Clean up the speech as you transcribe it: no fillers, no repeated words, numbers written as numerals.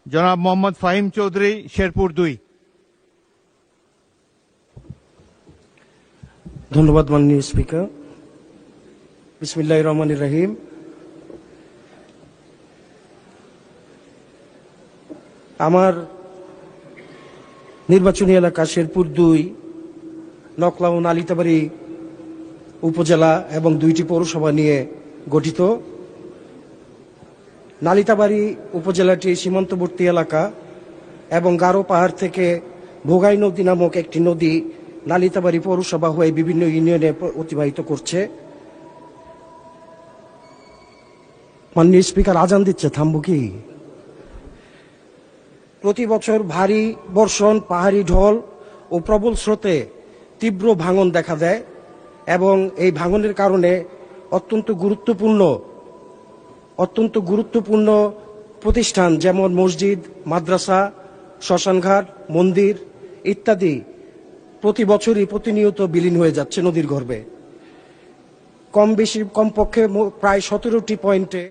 জনাব মোহাম্মদ ফাহিম চৌধুরী, শেরপুর 2। ধন্যবাদ মাননীয় স্পিকার। বিসমিল্লাহির রহমানির রহিম। আমার নির্বাচনী এলাকা শেরপুর 2, নকলা ও নালিতাবাড়ী উপজেলা এবং 2টি পৌরসভা নিয়ে গঠিত। নালিতাবাড়ী উপজেলাটি সীমান্তবর্তী এলাকা এবং গারো পাহাড় থেকে ভোগাই নদী নামক একটি নদী নালিতাবাড়ী পৌরসভা হয়ে বিভিন্ন ইউনিয়নে অতিবাহিত করছে। মাননীয় স্পিকার, আজান দিচ্ছে, থামবো কি? প্রতি বছর ভারী বর্ষণ, পাহাড়ি ঢল ও প্রবল স্রোতে তীব্র ভাঙন দেখা দেয় এবং এই ভাঙনের কারণে অত্যন্ত গুরুত্বপূর্ণ প্রতিষ্ঠান যেমন মসজিদ, মাদ্রাসা, শ্মশানঘাট, মন্দির ইত্যাদি প্রতি বছরই প্রতিনিয়ত বিলীন হয়ে যাচ্ছে নদীর গর্ভে। কমপক্ষে প্রায় 17টি পয়েন্টে